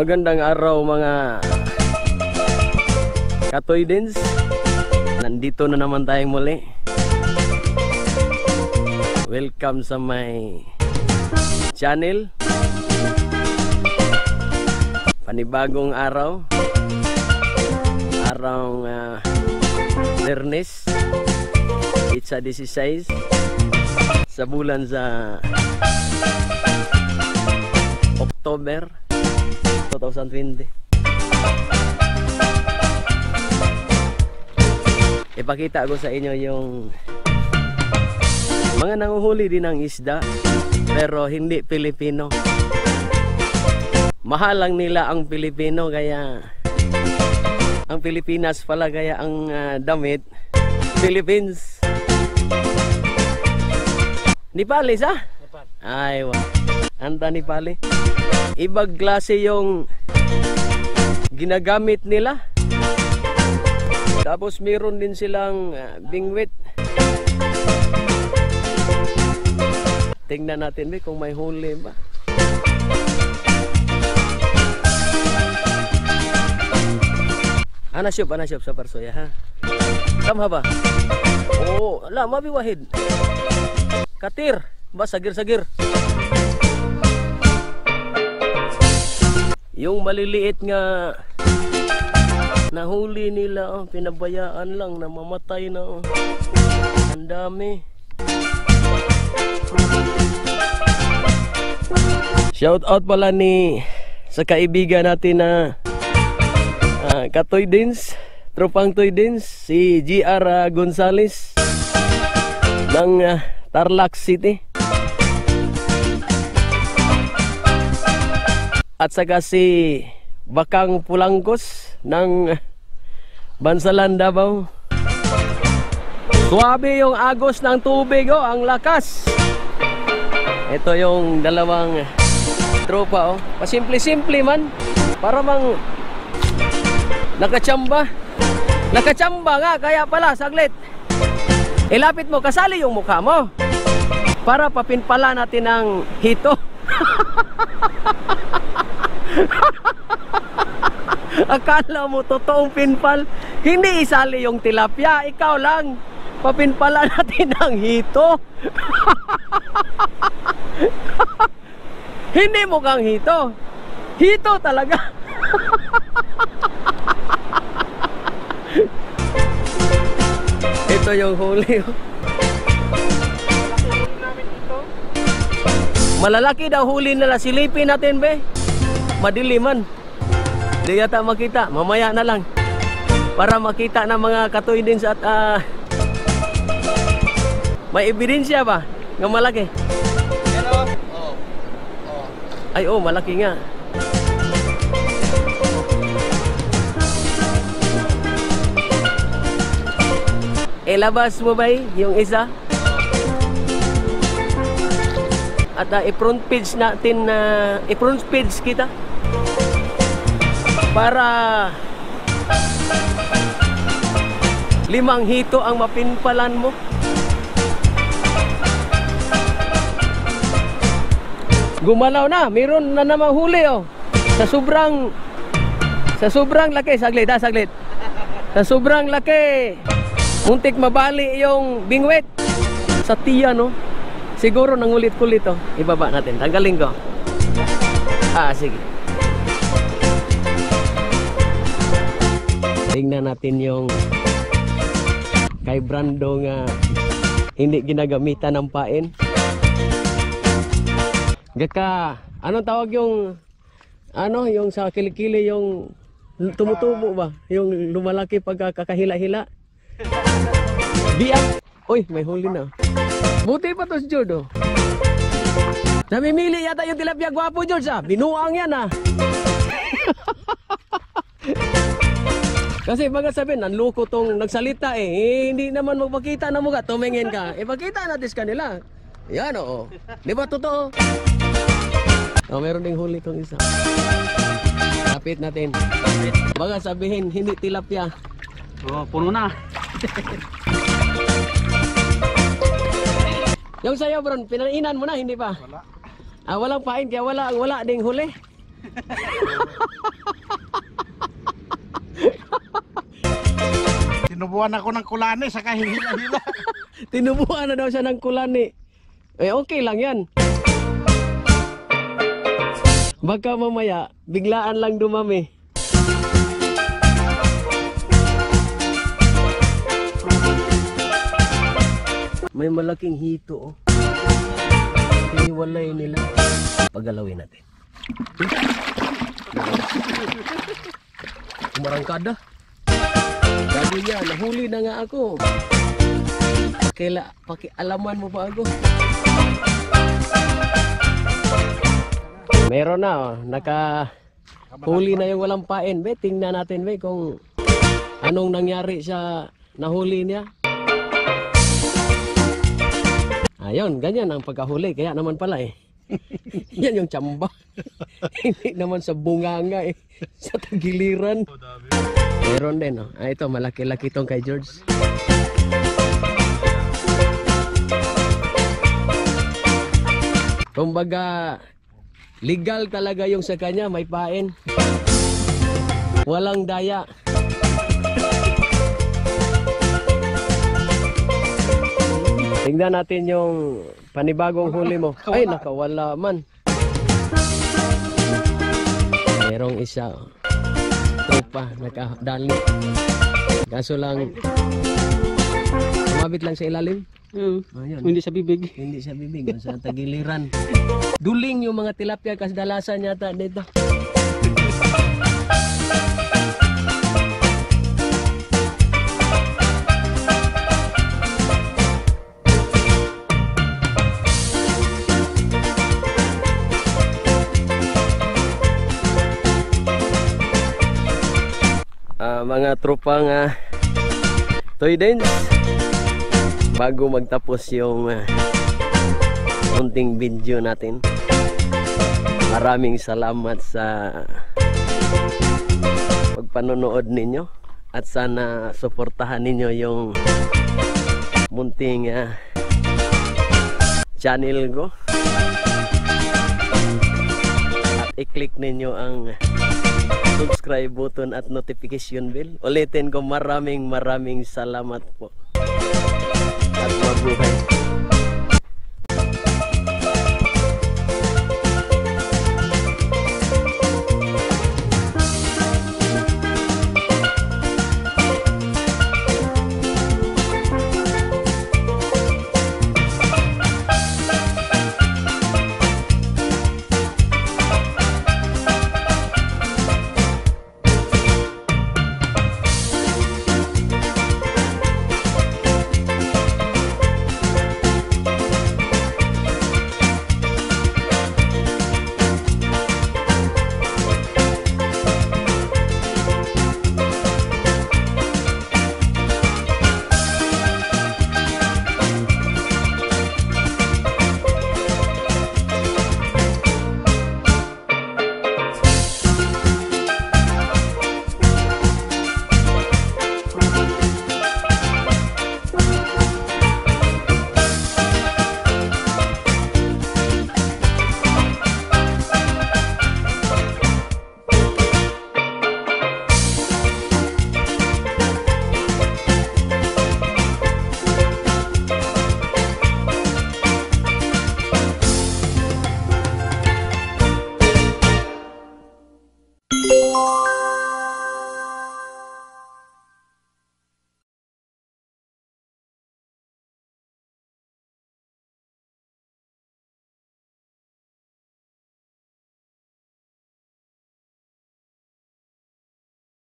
Magandang araw mga Katoydens. Nandito na naman tayong muli. Welcome sa my channel. Panibagong araw. Araw Biyernes. It's a 16 sa bulan sa October 2020. Ipakita ko sa inyo yung mga nanguhuli din ng isda pero hindi Pilipino. Mahal lang nila ang Pilipino, kaya ang Pilipinas pala, kaya ang damit Philippines. Nepalese ah? Nepal. Ay, wow. Anta Nepali. Ibang klase yung ginagamit nila. Tapos meron din silang bingwit. Tingnan natin kung may huli ba. Anasyop sa parsoya ha. Tama ba? Oo, ala, mabiwahid. Katir, ba sagir-sagir. Yung maliliit nga nahuli nila, pinabayaan lang, namamatay na. Ang dami. Shout out pala sa kaibigan natin na Katoydens, tropang Toydens, si GR Gonzales ng Tarlac City. At saka si Bakang Pulangkos ng Bansalan, Davao. Suwabe yung agos ng tubig, oh, ang lakas. Ito yung dalawang tropa, oh. Pasimple-simple man. Para mang nakachamba. Nakachamba nga, kaya pala, saglit. Ilapit mo, kasali yung mukha mo. Para papinpala natin ang hito. Akala mo totoong pinpal. Hindi isali yung tilapia, ikaw lang. Papinpala natin ang hito. Hindi mukhang hito. Hito talaga. Ito yung huli. Malalaki daw huli nila. Silipin natin be. Madiliman. Di yata makita. Mamaya na lang. Para makita ng mga Katoydens at may ebidensya ba? Nga malaki. Pero, ay malaki nga. Ilabas mo ba yung isa? At i-front page natin na i-front page kita para 5 hito ang mapinpalan mo. Gumalaw na, meron na namang huli, oh. Sa sobrang laki, saglit. Sa sobrang laki, muntik mabali yung bingwit sa tiyan, no? Siguro nangulit-kulit, oh. Ibaba natin. Tanggalin ko. Sige. Tingnan natin yung kay Brando nga hindi ginagamitan ng pain. Gaka, anong tawag yung yung sa kilikili, yung tumutubo ba? Yung lumalaki pag kakahila-hila. Biyak. Uy, may huli na. Buti pa to si Jude, oh. Namimili yata yung tilapia, gwapo George, ah. Binuang yan, ah. Kasi baga sabihin, nanluko tong nagsalita hindi naman magpakita na mukha, tumingin ka. Ipakita natin sa kanila. Yan, oo. Di ba totoo? Meron ding huli tong isa. Lapit natin. Baga sabihin, hindi tilapia. Puno na. Yung sayo bro, pinainan mo na, hindi pa? Wala. Walang pain, kaya wala ding huli. Tinubuan ako ng kulani sa kahihila-hila. Tinubuan na daw siya ng kulani. Eh okay lang yan. Baka mamaya, biglaan lang dumami. May malaking hito, oh. Hiniwalay nila. Pagalawin natin. Kumarangkada. Sabi niya, nahuli na nga ako. Pakialaman mo pa ako. Meron na, oh. Nakahuli na yung walang pain. Be, tingnan natin, be, kung anong nangyari sa nahuli niya. Ayun, ganyan ang pagkahuli. Kaya naman pala eh. Yan yung tsamba. Hindi naman sa bunganga eh. Sa tagiliran. Meron din, oh. Ito, malaki-laki itong kay George. Kumbaga, legal talaga yung sa kanya, may pain. Walang daya. Tingnan natin yung panibagong huli mo. Ay, nakawala man. Merong isa. Tropa, nakadali. Kaso lang, sumabit lang sa ilalim. Hindi sa bibig. Hindi sa bibig, sa tagiliran. Duling yung mga tilapia kasdalasan yata dito. Mga tropang Toy Dance, bago magtapos yung munting video natin, maraming salamat sa pagpanonood ninyo at sana suportahan ninyo yung munting channel ko at i-click ninyo ang subscribe button at notification bell. Ulitin ko, maraming salamat po at mabuhay.